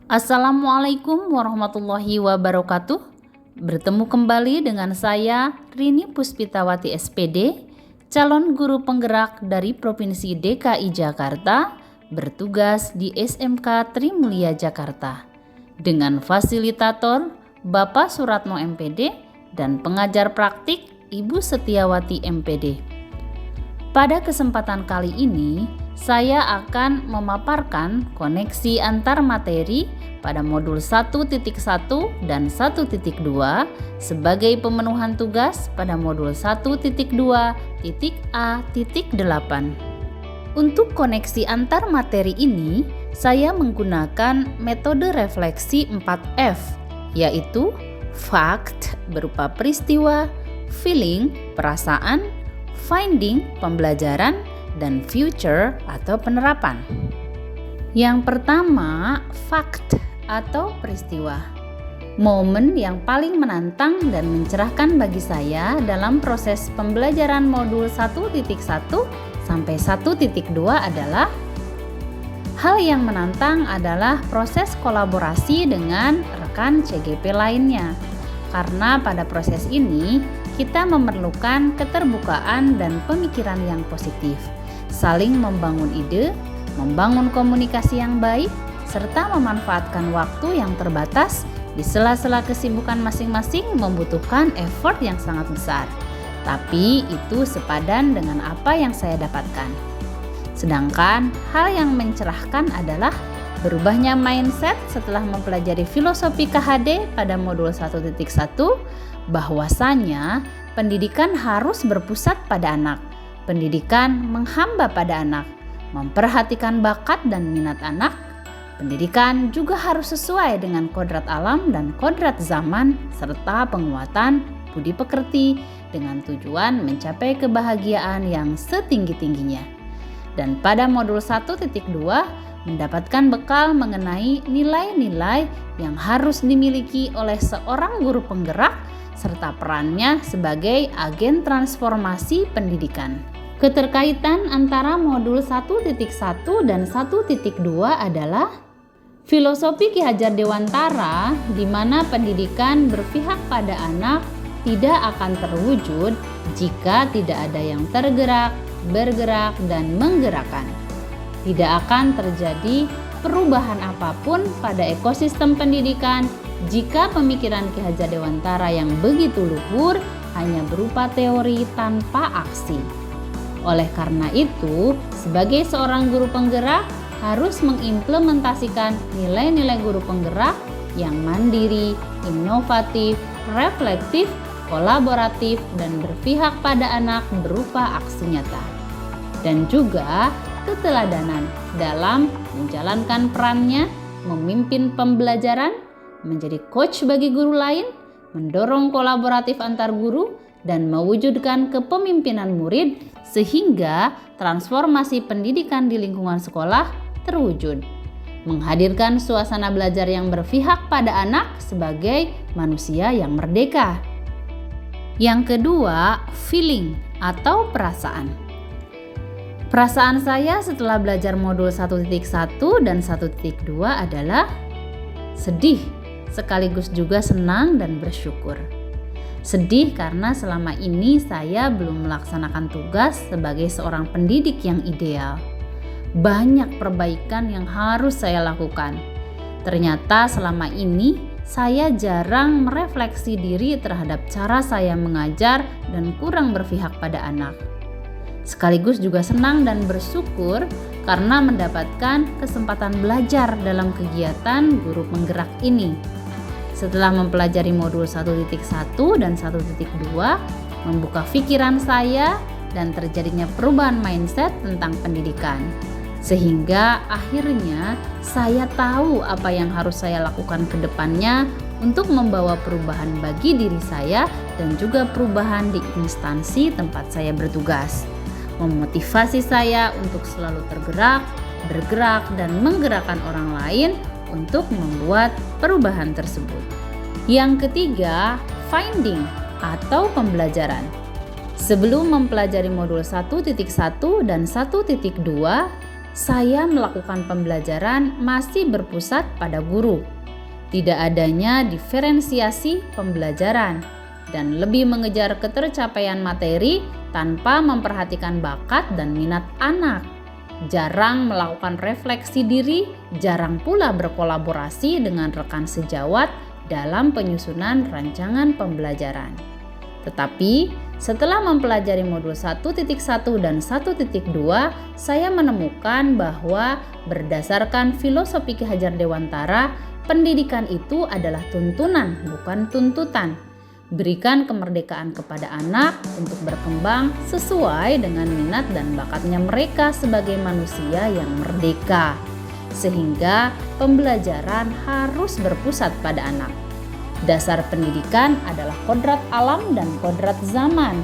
Assalamualaikum warahmatullahi wabarakatuh. Bertemu kembali dengan saya Rini Puspitawati SPD, calon guru penggerak dari Provinsi DKI Jakarta, bertugas di SMK Trimulya Jakarta, dengan fasilitator Bapak Suratno MPD dan pengajar praktik Ibu Setiawati MPD. Pada kesempatan kali ini, saya akan memaparkan koneksi antar materi pada modul 1.1 dan 1.2 sebagai pemenuhan tugas pada modul 1.2.A.8. Untuk koneksi antar materi ini, saya menggunakan metode refleksi 4F, yaitu fact berupa peristiwa, feeling perasaan, finding pembelajaran, dan future atau penerapan. Yang pertama, fact atau peristiwa. Momen yang paling menantang dan mencerahkan bagi saya dalam proses pembelajaran modul 1.1 sampai 1.2 adalah hal yang menantang adalah proses kolaborasi dengan rekan CGP lainnya. Karena pada proses ini kita memerlukan keterbukaan dan pemikiran yang positif, saling membangun ide, membangun komunikasi yang baik, serta memanfaatkan waktu yang terbatas di sela-sela kesibukan masing-masing membutuhkan effort yang sangat besar. Tapi itu sepadan dengan apa yang saya dapatkan. Sedangkan hal yang mencerahkan adalah berubahnya mindset setelah mempelajari filosofi KHD pada modul 1.1, bahwasanya pendidikan harus berpusat pada anak. Pendidikan menghamba pada anak, memperhatikan bakat dan minat anak. Pendidikan juga harus sesuai dengan kodrat alam dan kodrat zaman, serta penguatan budi pekerti dengan tujuan mencapai kebahagiaan yang setinggi-tingginya. Dan pada modul 1.2 mendapatkan bekal mengenai nilai-nilai yang harus dimiliki oleh seorang guru penggerak serta perannya sebagai agen transformasi pendidikan. Keterkaitan antara modul 1.1 dan 1.2 adalah filosofi Ki Hajar Dewantara, di mana pendidikan berpihak pada anak tidak akan terwujud jika tidak ada yang tergerak, bergerak, dan menggerakkan. Tidak akan terjadi perubahan apapun pada ekosistem pendidikan jika pemikiran Ki Hajar Dewantara yang begitu luhur hanya berupa teori tanpa aksi. Oleh karena itu, sebagai seorang guru penggerak harus mengimplementasikan nilai-nilai guru penggerak yang mandiri, inovatif, reflektif, kolaboratif, dan berpihak pada anak berupa aksi nyata. Dan juga keteladanan dalam menjalankan perannya, memimpin pembelajaran, menjadi coach bagi guru lain, mendorong kolaboratif antar guru, dan mewujudkan kepemimpinan murid sehingga transformasi pendidikan di lingkungan sekolah terwujud. Menghadirkan suasana belajar yang berpihak pada anak sebagai manusia yang merdeka. Yang kedua, feeling atau perasaan. Perasaan saya setelah belajar modul 1.1 dan 1.2 adalah sedih, sekaligus juga senang dan bersyukur. Sedih karena selama ini saya belum melaksanakan tugas sebagai seorang pendidik yang ideal. Banyak perbaikan yang harus saya lakukan. Ternyata selama ini saya jarang merefleksi diri terhadap cara saya mengajar dan kurang berpihak pada anak. Sekaligus juga senang dan bersyukur karena mendapatkan kesempatan belajar dalam kegiatan guru penggerak ini. Setelah mempelajari modul 1.1 dan 1.2, membuka pikiran saya dan terjadinya perubahan mindset tentang pendidikan. Sehingga akhirnya saya tahu apa yang harus saya lakukan ke depannya untuk membawa perubahan bagi diri saya dan juga perubahan di instansi tempat saya bertugas. Memotivasi saya untuk selalu tergerak, bergerak, dan menggerakkan orang lain untuk membuat perubahan tersebut. Yang ketiga, finding atau pembelajaran. Sebelum mempelajari modul 1.1 dan 1.2, saya melakukan pembelajaran masih berpusat pada guru. Tidak adanya diferensiasi pembelajaran dan lebih mengejar ketercapaian materi tanpa memperhatikan bakat dan minat anak. Jarang melakukan refleksi diri, jarang pula berkolaborasi dengan rekan sejawat dalam penyusunan rancangan pembelajaran. Tetapi setelah mempelajari modul 1.1 dan 1.2, saya menemukan bahwa berdasarkan filosofi Ki Hajar Dewantara, pendidikan itu adalah tuntunan, bukan tuntutan. Berikan kemerdekaan kepada anak untuk berkembang sesuai dengan minat dan bakatnya mereka sebagai manusia yang merdeka. Sehingga pembelajaran harus berpusat pada anak. Dasar pendidikan adalah kodrat alam dan kodrat zaman.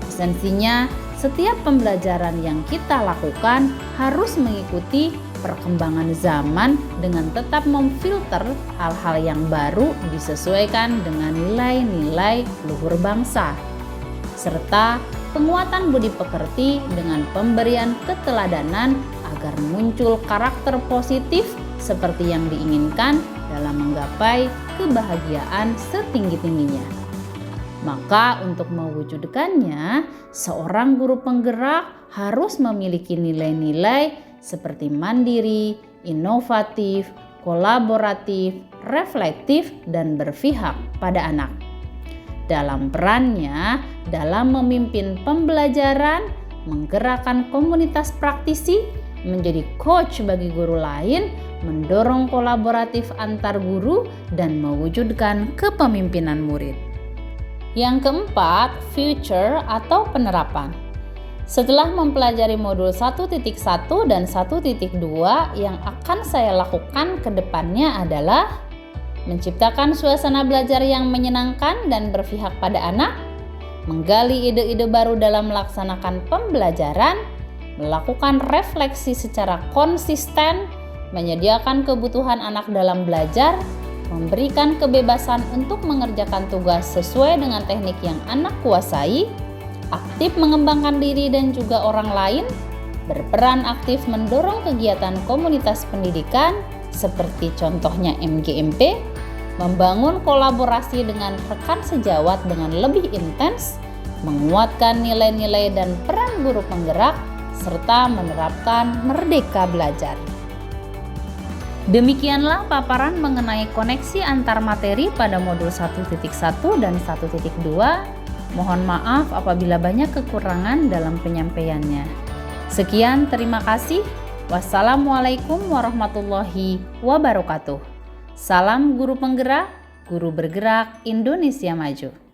Esensinya, setiap pembelajaran yang kita lakukan harus mengikuti perkembangan zaman dengan tetap memfilter hal-hal yang baru disesuaikan dengan nilai-nilai luhur bangsa, serta penguatan budi pekerti dengan pemberian keteladanan agar muncul karakter positif seperti yang diinginkan dalam menggapai kebahagiaan setinggi-tingginya. Maka untuk mewujudkannya, seorang guru penggerak harus memiliki nilai-nilai seperti mandiri, inovatif, kolaboratif, reflektif, dan berpihak pada anak. Dalam perannya, dalam memimpin pembelajaran, menggerakkan komunitas praktisi, menjadi coach bagi guru lain, mendorong kolaboratif antar guru, dan mewujudkan kepemimpinan murid. Yang keempat, future atau penerapan. Setelah mempelajari modul 1.1 dan 1.2, yang akan saya lakukan ke depannya adalah menciptakan suasana belajar yang menyenangkan dan berpihak pada anak, menggali ide-ide baru dalam melaksanakan pembelajaran, melakukan refleksi secara konsisten, menyediakan kebutuhan anak dalam belajar, memberikan kebebasan untuk mengerjakan tugas sesuai dengan teknik yang anak kuasai, aktif mengembangkan diri dan juga orang lain, berperan aktif mendorong kegiatan komunitas pendidikan seperti contohnya MGMP, membangun kolaborasi dengan rekan sejawat dengan lebih intens, menguatkan nilai-nilai dan peran guru penggerak, serta menerapkan merdeka belajar. Demikianlah paparan mengenai koneksi antar materi pada modul 1.1 dan 1.2. Mohon maaf apabila banyak kekurangan dalam penyampaiannya. Sekian, terima kasih. Wassalamualaikum warahmatullahi wabarakatuh. Salam guru penggerak, guru bergerak Indonesia Maju.